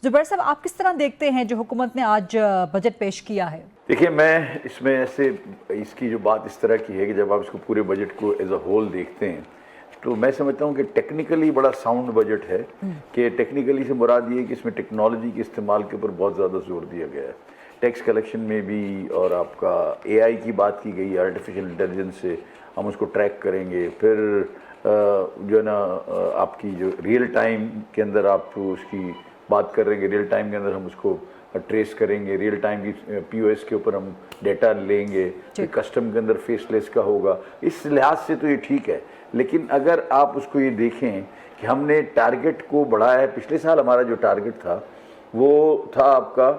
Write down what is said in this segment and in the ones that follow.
जुबैर साहब, आप किस तरह देखते हैं जो हुकूमत ने आज बजट पेश किया है? देखिए, मैं इसमें ऐसे इसकी जो बात इस तरह की है कि जब आप इसको पूरे बजट को एज अ होल देखते हैं तो मैं समझता हूँ कि टेक्निकली बड़ा साउंड बजट है। कि टेक्निकली से मुराद ये है कि इसमें टेक्नोलॉजी के इस्तेमाल के ऊपर बहुत ज़्यादा जोर दिया गया है। टैक्स कलेक्शन में भी, और आपका एआई की बात की गई, आर्टिफिशियल इंटेलिजेंस से हम उसको ट्रैक करेंगे। फिर जो है ना, आपकी जो रियल टाइम के अंदर आप उसकी बात कर रहे हैं, रियल टाइम के अंदर हम उसको ट्रेस करेंगे, रियल टाइम की पीओएस के ऊपर हम डेटा लेंगे, कस्टम के अंदर फेसलेस का होगा। इस लिहाज से तो ये ठीक है, लेकिन अगर आप उसको ये देखें कि हमने टारगेट को बढ़ाया है। पिछले साल हमारा जो टारगेट था वो था आपका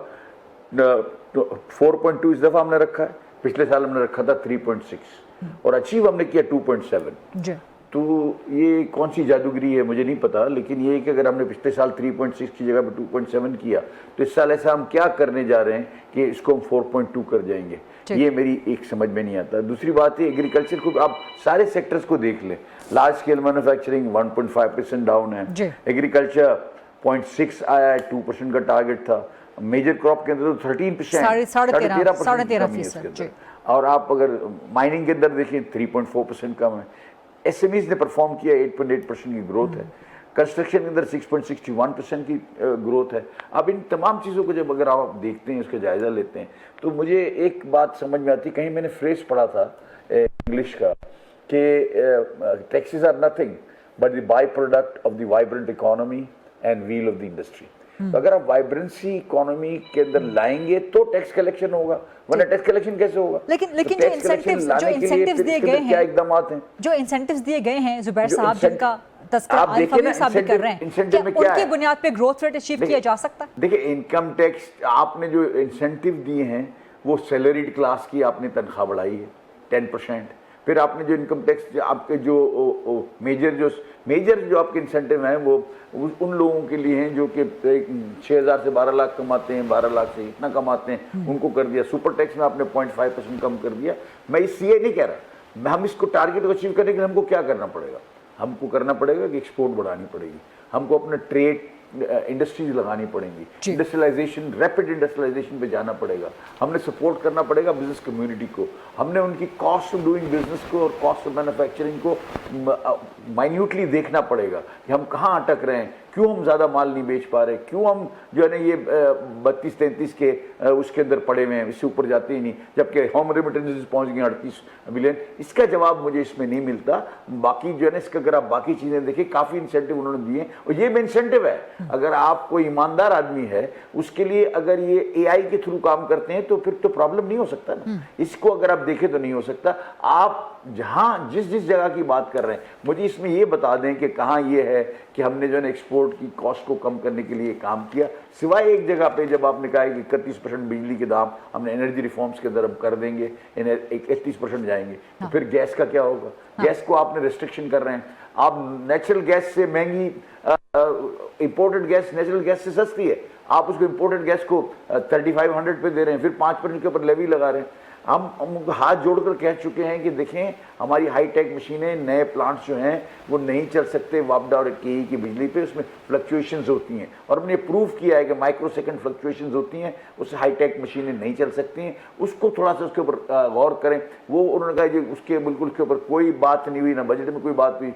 4.2, इस दफ़ा हमने रखा है। पिछले साल हमने रखा था 3.6 और अचीव हमने किया 2.7। तो ये कौन सी जादूगरी है मुझे नहीं पता, लेकिन ये कि अगर हमने पिछले साल 3.6 की जगह पर 2.7 किया तो इस साल ऐसा हम क्या करने जा रहे हैं कि इसको हम 4.2 कर जाएंगे। ये मेरी एक समझ में नहीं आता। दूसरी बात है, एग्रीकल्चर को आप सारे सेक्टर्स को देख लें। लार्ज स्केल मैन्युफैक्चरिंग 1.5% डाउन है, एग्रीकल्चर 0.6 आया है, 2% का टारगेट था। मेजर क्रॉप के अंदर तो 13%, 13.5%। और आप अगर माइनिंग के अंदर देखें 3.4% कम है। एसएमईज ने परफॉर्म किया, 8.8% की ग्रोथ है। कंस्ट्रक्शन के अंदर 6.61% की ग्रोथ है। अब इन तमाम चीज़ों को जब अगर आप देखते हैं, उसका जायज़ा लेते हैं, तो मुझे एक बात समझ में आती, कहीं मैंने फ्रेज पढ़ा था इंग्लिश का कि taxes are nothing but the byproduct of the vibrant economy and wheel of the industry. तो अगर आप वाइब्रेंसी इकोनॉमी के अंदर लाएंगे तो टैक्स कलेक्शन होगा, वरना टैक्स कलेक्शन कैसे होगा? लेकिन जो इंसेंटिव्स दिए गए हैं, क्या इकदामात हैं, जो इंसेंटिव्स दिए गए हैं जुबैर साहब, जिनका तस्करा साबित कर रहे हैं, इंसेंटिव में क्या उनकी बुनियाद पे ग्रोथ रेट अचीव किया जा सकता है? देखिए, इनकम टैक्स आपने जो इंसेंटिव दिए हैं वो सैलरीड क्लास की आपने तनख्वाह बढ़ाई है 10%। फिर आपने जो इनकम टैक्स आपके जो मेजर जो आपके इंसेंटिव हैं वो उन लोगों के लिए हैं जो कि 6,000 से 12 लाख कमाते हैं, 12 लाख से इतना कमाते हैं, उनको कर दिया। सुपर टैक्स में आपने 0.5% कम कर दिया। मैं इसलिए नहीं कह रहा, हम इसको टारगेट को अचीव करने के लिए हमको क्या करना पड़ेगा? हमको करना पड़ेगा कि एक्सपोर्ट बढ़ानी पड़ेगी, हमको अपने ट्रेड इंडस्ट्रीज लगानी पड़ेंगी, इंडस्ट्रियलाइजेशन, रैपिड इंडस्ट्रियलाइजेशन पे जाना पड़ेगा। हमने सपोर्ट करना पड़ेगा बिजनेस कम्युनिटी को, हमने उनकी कॉस्ट ऑफ डूइंग बिजनेस को और कॉस्ट ऑफ मैन्युफैक्चरिंग को माइन्यूटली देखना पड़ेगा कि हम कहाँ अटक रहे हैं, क्यों हम ज़्यादा माल नहीं बेच पा रहे, क्यों हम जो है ना ये 32-33 के उसके अंदर पड़े हुए हैं, इससे ऊपर जाते ही नहीं, जबकि होम रेमिटेंसेस पहुँच गए 38 बिलियन। इसका जवाब मुझे इसमें नहीं मिलता। बाकी जो है ना, इसका अगर आप बाकी चीज़ें देखिए, काफ़ी इंसेंटिव उन्होंने दिए और ये भी इंसेंटिव है। अगर आप कोई ईमानदार आदमी है, उसके लिए अगर ये एआई के थ्रू काम करते हैं तो फिर तो प्रॉब्लम नहीं हो सकता ना। इसको अगर आप देखें तो नहीं हो सकता। आप जहाँ जिस जगह की बात कर रहे हैं, मुझे इसमें ये बता दें कि कहाँ ये है कि हमने जो है ना एक्सपोर्ट की कॉस्ट को कम करने के लिए काम किया, सिवाय एक जगह पे जब आपने कहा कि 31% बिजली के दाम हमने एनर्जी रिफॉर्म्स के अंदर हम कर देंगे, 31% जाएंगे। तो फिर गैस का क्या होगा? गैस को आपने रिस्ट्रिक्शन कर रहे हैं। आप नेचुरल गैस से महंगी, इंपोर्टेड गैस नेचुरल गैस से सस्ती है, आप उसको इंपोर्टेड गैस को 3500 पे दे रहे हैं, फिर 5% के ऊपर लेवी लगा रहे हैं। हम हाथ जोड़कर कह चुके हैं कि देखें, हमारी हाईटेक मशीनें, नए प्लांट्स जो हैं वो नहीं चल सकते वापडा और केई की बिजली पे, उसमें फ्लक्चुएशंस होती हैं और हमने प्रूव किया है कि माइक्रोसेकंड फ्लक्चुएशंस होती हैं, उससे हाईटेक मशीनें नहीं चल सकती हैं। उसको थोड़ा सा उसके ऊपर गौर करें। वो उन्होंने कहा कि उसके बिल्कुल उसके ऊपर कोई बात नहीं हुई, ना बजट में कोई बात हुई,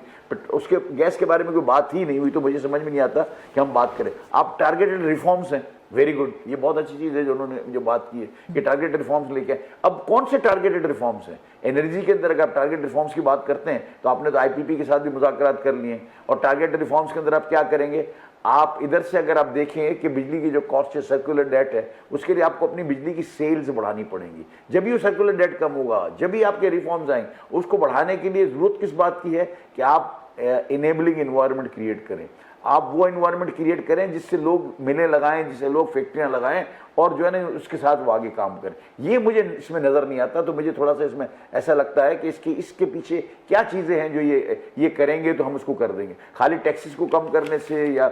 उसके गैस के बारे में कोई बात ही नहीं हुई। तो मुझे समझ में नहीं आता कि हम बात करें। आप टारगेटेड रिफॉर्म्स हैं, वेरी गुड, ये बहुत अच्छी चीज़ है जो उन्होंने जो बात की है कि टारगेटेड रिफॉर्म्स लेके आए। अब कौन से टारगेटेड रिफॉर्म्स हैं? एनर्जी के अंदर अगर आप टारगेट रिफॉर्म्स की बात करते हैं तो आपने तो आईपीपी के साथ भी मुज़ाकरात कर लिए हैं। और टारगेटेड रिफॉर्म्स के अंदर आप क्या करेंगे? आप इधर से अगर आप देखें कि बिजली की जो कॉस्ट है, सर्कुलर डेट है, उसके लिए आपको अपनी बिजली की सेल्स बढ़ानी पड़ेंगी। जब भी वो सर्कुलर डेट कम होगा, जब भी आपके रिफॉर्म्स आएंगे, उसको बढ़ाने के लिए जरूरत किस बात की है कि आप इनेबलिंग एनवायरनमेंट क्रिएट करें। आप वो एनवायरनमेंट क्रिएट करें जिससे लोग मिलें लगाएं, जिससे लोग फैक्ट्रियां लगाएं और जो है ना उसके साथ वो आगे काम करें। ये मुझे इसमें नज़र नहीं आता। तो मुझे थोड़ा सा इसमें ऐसा लगता है कि इसके पीछे क्या चीज़ें हैं जो ये करेंगे तो हम उसको कर देंगे। खाली टैक्सेस को कम करने से या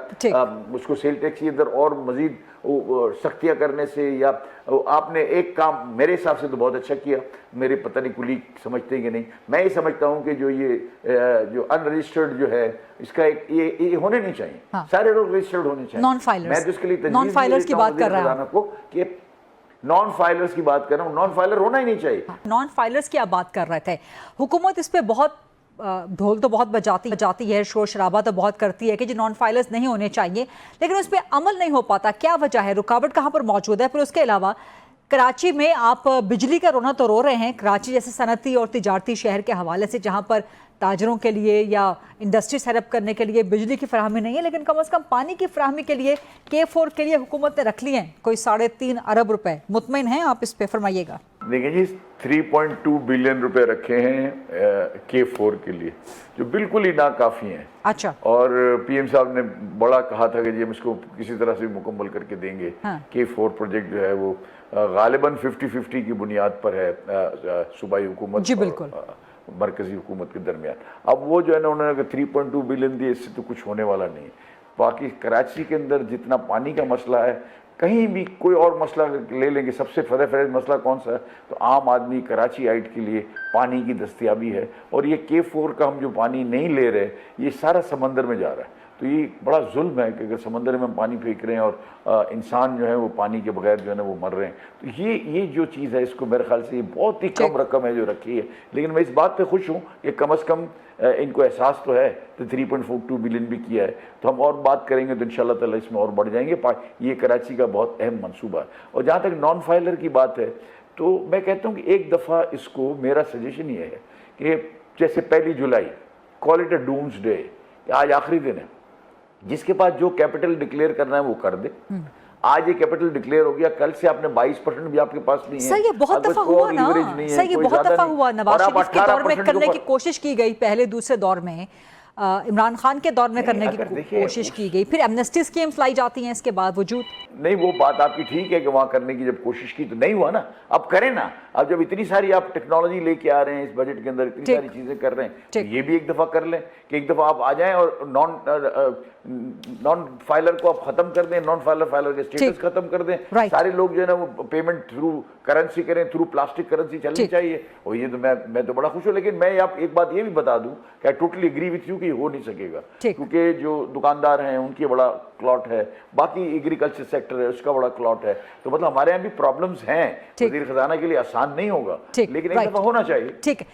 उसको सेल टैक्स के अंदर और मजीद सख्तियाँ करने से, या आपने एक काम मेरे हिसाब से तो बहुत अच्छा किया, मेरे पता नहीं कुलीग समझते हैं कि नहीं, मैं ये समझता हूँ कि जो अनरजिस्टर्ड जो है इसका एक ये होने नहीं चाहिए। हाँ। सारे लोग रजिस्टर्ड होने चाहिए। नॉन फाइलर्स, मैं तो इसके लिए नॉन फाइलर्स की बात कर रहा हूं को कि नॉन फाइलर्स की बात कर रहा हूं, नॉन फाइलर होना ही नहीं चाहिए। नॉन फाइलर्स की आप बात कर रहे थे। हुकूमत इस पे बहुत ढोल तो बहुत बजाती है, शोर शराबा तो बहुत करती है कि जो नॉन फाइलर्स नहीं होने चाहिए, लेकिन उस पर अमल नहीं हो पाता। क्या वजह है, रुकावट कहाँ पर मौजूद है? फिर उसके अलावा कराची में आप बिजली का रोना तो रो रहे हैं, कराची जैसे सनती और तिजारती शहर के हवाले से जहाँ पर ताजरों के लिए या इंडस्ट्री सेटअप करने के लिए बिजली की फराहमी नहीं है, लेकिन कम से कम पानी की फराहमी के लिए K4 के लिए हुकूमत ने रख ली हैं कोई 3.5 अरब रुपए। मुतमईन हैं आप इस पे? फरमाइएगा। देखिए जी, 3.2 बिलियन रुपए रखे हैं K4 के लिए, जो बिल्कुल ही नाकाफी हैं। अच्छा। और पीएम साहब ने बड़ा कहा था कि जी हम इसको किसी तरह से मुकम्मल करके देंगे। हाँ। K4 प्रोजेक्ट जो है वो गालिबन 50-50 की बुनियाद पर है सूबाई हुकूमत जी बिल्कुल, मरकजी हुकूमत के दरमियान। अब वो जो है ना, उन्होंने 3.2 बिलियन दिए, इससे तो कुछ होने वाला नहीं। बाकी कराची के अंदर जितना पानी का मसला है, कहीं भी कोई और मसला ले लेंगे, सबसे फर्ज मसला कौन सा है, तो आम आदमी कराची आइट के लिए पानी की दस्तियाबी है। और ये K4 का हम जो पानी नहीं ले रहे, ये सारा समंदर में जा रहा है। तो ये बड़ा जुल्म है कि अगर समंदर में हम पानी फेंक रहे हैं और इंसान जो है वो पानी के बगैर जो है ना वो मर रहे हैं। तो ये जो चीज़ है, इसको मेरे ख्याल से ये बहुत ही कम रकम है जो रखी है। लेकिन मैं इस बात पे खुश हूँ कि कम से कम इनको एहसास तो है, तो 3.42 बिलियन भी किया है। तो हम और बात करेंगे तो इंशाल्लाह ताला इसमें और बढ़ जाएंगे। ये कराची का बहुत अहम मनसूबा है। और जहाँ तक नॉन फाइलर की बात है, तो मैं कहता हूँ कि एक दफ़ा इसको, मेरा सजेशन ये है कि जैसे 1 जुलाई call it a doomsday, आज आखिरी दिन है, जिसके पास जो कैपिटल डिक्लेयर करना है वो कर दे। आज ये कैपिटल डिक्लेयर हो गया, कल से आपने 22% भी आपके पास नहीं है। सही है, बहुत दफा हुआ ना, सही है, बहुत दफा हुआ। नवाज शरीफ के दौर में करने की कोशिश की गई, पहले दूसरे दौर में इमरान खान के दौर में करने की कोशिश की गई, फिर एमनेस्टी स्कीम्स लाई जाती हैं इसके बावजूद। नहीं, वो बात आपकी ठीक है कि वहां करने की जब कोशिश की तो नहीं हुआ ना। अब करें ना, अब जब इतनी सारी आप टेक्नोलॉजी लेके आ रहे हैं इस बजट के अंदर, इतनी सारी चीजें कर रहे हैं, तो ये भी एक दफा कर लें कि एक दफा आप आ जाएं और नॉन फाइलर को आप खत्म कर दें, नॉन फाइलर के स्टेटस खत्म कर दें। सारे लोग जो है ना वो पेमेंट थ्रू करेंसी करें, थ्रू प्लास्टिक करेंसी चलनी चाहिए। और ये तो मैं तो बड़ा खुश हूँ। लेकिन मैं आप एक बात ये भी बता दूं कि I totally agree with you कि हो नहीं सकेगा, क्योंकि जो दुकानदार हैं उनकी बड़ा क्लॉट है, बाकी एग्रीकल्चर सेक्टर है उसका बड़ा क्लॉट है। तो मतलब हमारे यहाँ भी प्रॉब्लम्स हैं, वज़ीर खजाना के लिए आसान नहीं होगा, लेकिन एक दफा होना चाहिए। ठीक है।